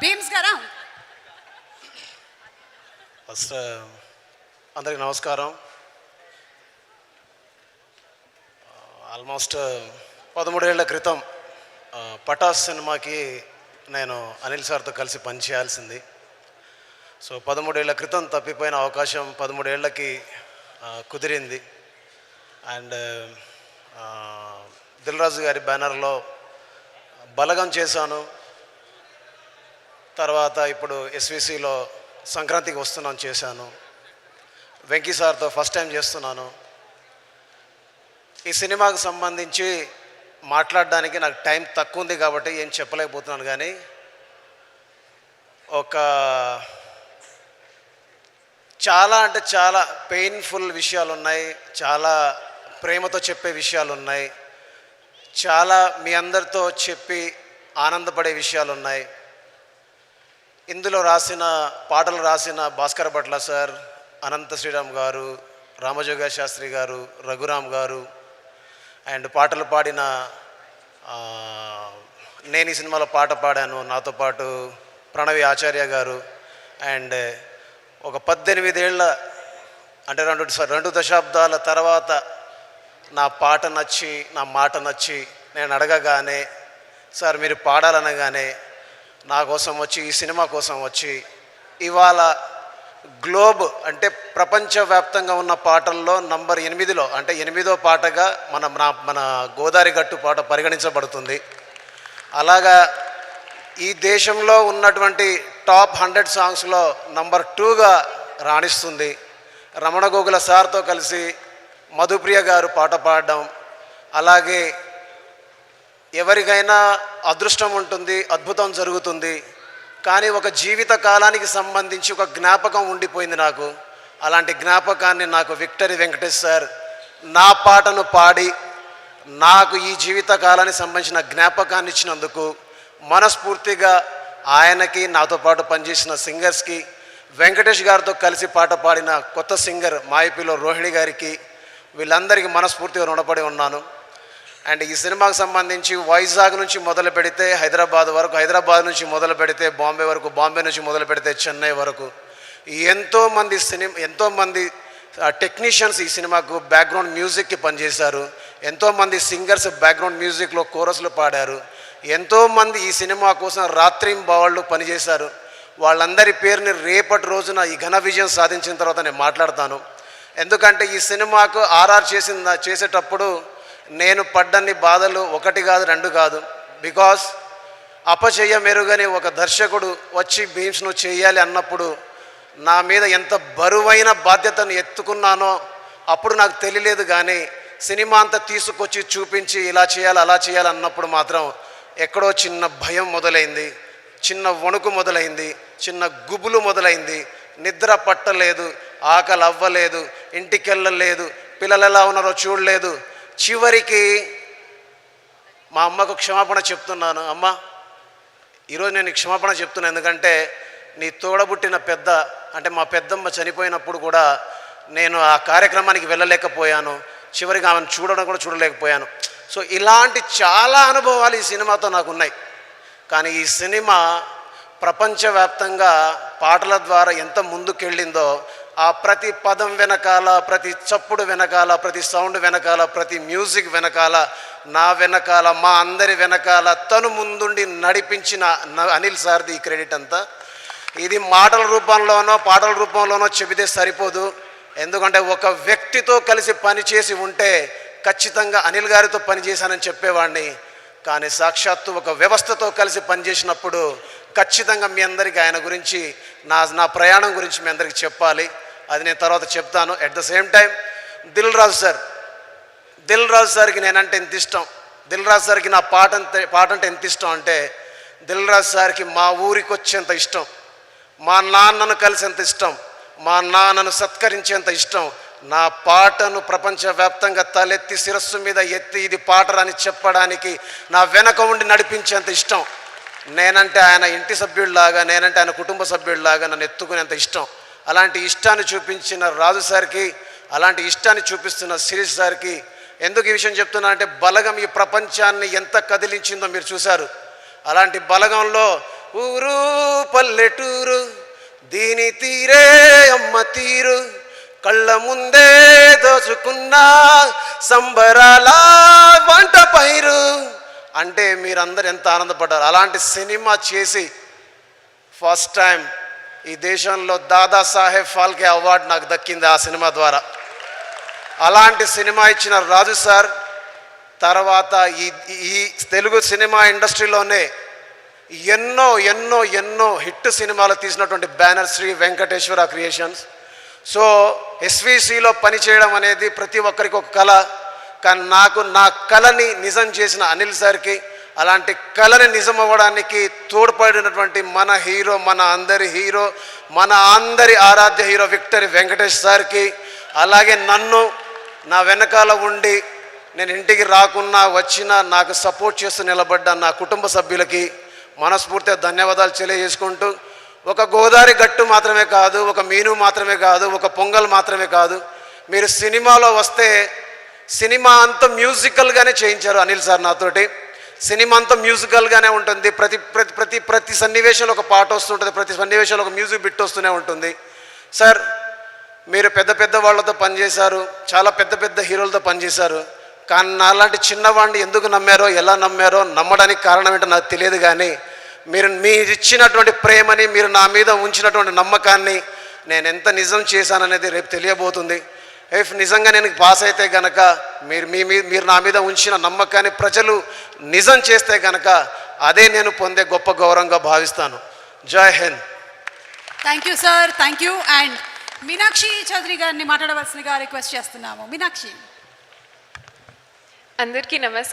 భీమ్స్ గారా? ఫస్ట్ అందరికి నమస్కారం. ఆల్మోస్ట్ 13 ఏళ్ల క్రితం పటాస్ సినిమాకి నేను అనిల్ సార్తో కలిసి పనిచేయాల్సింది. సో 13 ఏళ్ల క్రితం తప్పిపోయిన అవకాశం 13 ఏళ్ళకి కుదిరింది. అండ్ దిల్ రాజు గారి బ్యానర్లో బలగం చేశాను. తర్వాత ఇప్పుడు ఎస్విసిలో సంక్రాంతికి వస్తున్నాను చేశాను. వెంకీ సార్తో ఫస్ట్ టైం చేస్తున్నాను. ఈ సినిమాకు సంబంధించి మాట్లాడడానికి నాకు టైం తక్కువ ఉంది కాబట్టి ఏం చెప్పలేకపోతున్నాను. కానీ ఒక చాలా అంటే చాలా పెయిన్ఫుల్ విషయాలు ఉన్నాయి, చాలా ప్రేమతో చెప్పే విషయాలు ఉన్నాయి, చాలా మీ అందరితో చెప్పి ఆనందపడే విషయాలు ఉన్నాయి. ఇందులో పాటలు రాసిన భాస్కర్ భట్ల సార్, అనంత శ్రీరామ్ గారు, రామజోగ శాస్త్రి గారు, రఘురామ్ గారు, అండ్ పాటలు పాడిన నేను ఈ సినిమాలో పాట పాడాను నాతో పాటు ప్రణవి ఆచార్య గారు. అండ్ ఒక 18 ఏళ్ళ అంటే 2 దశాబ్దాల తర్వాత నా పాట నచ్చి నా మాట నచ్చి నేను అడగగానే సార్ మీరు పాడాలనగానే నా కోసం వచ్చి ఈ సినిమా కోసం వచ్చి ఇవాళ గ్లోబ్ అంటే ప్రపంచవ్యాప్తంగా ఉన్న పాటల్లో నంబర్ 8లో అంటే 8వ పాటగా మన గోదావరి గట్టు పాట పరిగణించబడుతుంది. అలాగా ఈ దేశంలో ఉన్నటువంటి టాప్ 100 సాంగ్స్లో నంబర్ 2గా రాణిస్తుంది. రమణ గోగుల సార్తో కలిసి మధుప్రియ గారు పాట పాడడం, అలాగే ఎవరికైనా అదృష్టం ఉంటుంది, అద్భుతం జరుగుతుంది, కానీ ఒక జీవిత కాలానికి సంబంధించి ఒక జ్ఞాపకం ఉండిపోయింది నాకు. అలాంటి జ్ఞాపకాన్ని నాకు విక్టరీ వెంకటేష్ సార్ నా పాటను పాడి నాకు ఈ జీవిత కాలానికి సంబంధించిన జ్ఞాపకాన్ని ఇచ్చినందుకు మనస్ఫూర్తిగా ఆయనకి, నాతో పాటు పనిచేసిన సింగర్స్కి, వెంకటేష్ గారితో కలిసి పాట పాడిన కొత్త సింగర్ మాయపిలో రోహిణి గారికి, వీళ్ళందరికీ మనస్ఫూర్తిగా రుణపడి ఉన్నాను. అండ్ ఈ సినిమాకు సంబంధించి వైజాగ్ నుంచి మొదలు పెడితే హైదరాబాద్ వరకు, హైదరాబాద్ నుంచి మొదలు పెడితే బాంబే వరకు, బాంబే నుంచి మొదలు పెడితే చెన్నై వరకు ఎంతోమంది టెక్నీషియన్స్ ఈ సినిమాకు బ్యాక్గ్రౌండ్ మ్యూజిక్కి పనిచేశారు. ఎంతోమంది సింగర్స్ బ్యాక్గ్రౌండ్ మ్యూజిక్లో కోరస్లు పాడారు. ఎంతోమంది ఈ సినిమా కోసం రాత్రింబవళ్ళు పనిచేశారు. వాళ్ళందరి పేరుని రేపటి రోజున ఈ ఘన విజయం సాధించిన తర్వాత నేను మాట్లాడతాను. ఎందుకంటే ఈ సినిమాకు చేసేటప్పుడు నేను పడ్డన్ని బాధలు 1 కాదు 2 కాదు. బికాస్ అపచయ మెరుగని ఒక దర్శకుడు వచ్చి భీమ్స్ను చేయాలి అన్నప్పుడు నా మీద ఎంత బరువైన బాధ్యతను ఎత్తుకున్నానో అప్పుడు నాకు తెలియలేదు. కానీ సినిమా అంతా తీసుకొచ్చి చూపించి ఇలా చేయాలి అలా చేయాలి అన్నప్పుడు మాత్రం ఎక్కడో చిన్న భయం మొదలైంది, చిన్న వణుకు మొదలైంది, చిన్న గుబులు మొదలైంది. నిద్ర పట్టలేదు, ఆకలి అవ్వలేదు, ఇంటికి వెళ్ళలేదు, పిల్లలు ఎలా ఉన్నారో చూడలేదు. చివరికి మా అమ్మకు క్షమాపణ చెప్తున్నాను. అమ్మ, ఈరోజు నేను క్షమాపణ చెప్తున్నాను. ఎందుకంటే నీ తోడబుట్టిన పెద్ద అంటే మా పెద్దమ్మ చనిపోయినప్పుడు కూడా నేను ఆ కార్యక్రమానికి వెళ్ళలేకపోయాను. చివరికి ఆమెను చూడడం కూడా చూడలేకపోయాను. సో ఇలాంటి చాలా అనుభవాలు ఈ సినిమాతో నాకు ఉన్నాయి. కానీ ఈ సినిమా ప్రపంచవ్యాప్తంగా పాటల ద్వారా ఎంత ముందుకెళ్ళిందో, ఆ ప్రతి పదం వెనకాల, ప్రతి చప్పుడు వెనకాల, ప్రతి సౌండ్ వెనకాల, ప్రతి మ్యూజిక్ వెనకాల, నా వెనకాల, మా అందరి వెనకాల తను ముందుండి నడిపించిన అనిల్ సార్ది ఈ క్రెడిట్ అంతా. ఇది మాటల రూపంలోనో పాటల రూపంలోనో చెబితే సరిపోదు. ఎందుకంటే ఒక వ్యక్తితో కలిసి పనిచేసి ఉంటే ఖచ్చితంగా అనిల్ గారితో పనిచేశానని చెప్పేవాడిని. కానీ సాక్షాత్తు ఒక వ్యవస్థతో కలిసి పనిచేసినప్పుడు ఖచ్చితంగా మీ అందరికీ ఆయన గురించి, నా ప్రయాణం గురించి మీ అందరికీ చెప్పాలి. అది నేను తర్వాత చెప్తాను. At the same time Dil Raju సార్కి నేనంటే ఎంత ఇష్టం, దిల్ రాజు సార్కి నా పాట అంటే ఎంత ఇష్టం అంటే, దిల్ రాజు సార్కి మా ఊరికి వచ్చేంత ఇష్టం, మా నాన్నను కలిసేంత ఇష్టం, మా నాన్నను సత్కరించేంత ఇష్టం, నా పాటను ప్రపంచవ్యాప్తంగా తలెత్తి శిరస్సు మీద ఎత్తి ఇది పాటరని చెప్పడానికి నా వెనక ఉండి నడిపించేంత ఇష్టం. నేనంటే ఆయన ఇంటి సభ్యుడిలాగా, నేనంటే ఆయన కుటుంబ సభ్యుడిలాగా నన్ను ఎత్తుకునేంత ఇష్టం. అలాంటి ఇష్టాన్ని చూపించిన రాజు సార్కి, అలాంటి ఇష్టాన్ని చూపిస్తున్న శిరీష్ సార్కి ఎందుకు ఈ విషయం చెప్తున్నా అంటే, బలగం ఈ ప్రపంచాన్ని ఎంత కదిలించిందో మీరు చూశారు. అలాంటి బలగంలో ఊరు పల్లెటూరు దీని తీరే అమ్మ తీరు కళ్ళ ముందే దోచుకున్న సంబరాల వంట పైరు అంటే మీరందరూ ఎంత ఆనందపడ్డారు. అలాంటి సినిమా చేసి ఫస్ట్ టైం ఈ దేశంలో దాదాసాహెబ్ ఫాల్కే అవార్డు నాకు దక్కింది ఆ సినిమా ద్వారా. అలాంటి సినిమా ఇచ్చిన రాజు సార్ తర్వాత ఈ తెలుగు సినిమా ఇండస్ట్రీలోనే ఎన్నో ఎన్నో ఎన్నో హిట్ సినిమాలు తీసినటువంటి banner Shri Venkateswara creations. So ఎస్విసిలో పనిచేయడం అనేది ప్రతి ఒక్కరికి ఒక కళ. కానీ నాకు నా కళని నిజం చేసిన అనిల్ సార్కి, అలాంటి కళని నిజం అవ్వడానికి తోడ్పడినటువంటి మన హీరో, మన అందరి హీరో, మన అందరి ఆరాధ్య హీరో విక్టరీ వెంకటేష్ సార్కి, అలాగే నన్ను నా వెనకాల ఉండి నేను ఇంటికి రాకున్నా వచ్చినా నాకు సపోర్ట్ చేస్తూ నిలబడ్డ నా కుటుంబ సభ్యులకి మనస్ఫూర్తిగా ధన్యవాదాలు తెలియజేసుకుంటూ, ఒక గోదావరి గట్టు మాత్రమే కాదు, ఒక మీను మాత్రమే కాదు, ఒక పొంగల్ మాత్రమే కాదు, మీరు సినిమాలో వస్తే సినిమా అంతా మ్యూజికల్గానే చేయించారు అనిల్ సార్ నాతోటి. సినిమా అంతా మ్యూజికల్గానే ఉంటుంది. ప్రతి ప్రతి ప్రతి ప్రతి సన్నివేశంలో ఒక పాట వస్తుంటుంది, ప్రతి సన్నివేశంలో ఒక మ్యూజిక్ బిట్ వస్తూనే ఉంటుంది. సార్ మీరు పెద్ద పెద్ద వాళ్ళతో పనిచేశారు, చాలా పెద్ద పెద్ద హీరోలతో పనిచేశారు. కానీ నాలాంటి చిన్నవాడిని ఎందుకు నమ్మారో, ఎలా నమ్మారో, నమ్మడానికి కారణం ఏంటో నాకు తెలియదు. కానీ మీరు ఇచ్చినటువంటి ప్రేమని, మీరు నా మీద ఉంచినటువంటి నమ్మకాన్ని నేను ఎంత నిజం చేశాననేది రేపు తెలియబోతుంది. ఇఫ్ నిజంగా నేను పాస్ అయితే గనక మీరు నా మీద ఉంచిన నమ్మకాన్ని ప్రజలు నిజం చేస్తే గనక అదే నేను పొందే గొప్ప గౌరవంగా భావిస్తాను. జై హింద్. Thank you sir, thank you. And Meenakshi Chaudhary గారిని మాట్లాడవలసిందిగా రిక్వెస్ట్ చేస్తున్నాము. మీనాక్షి. అందరికీ నమస్కారం.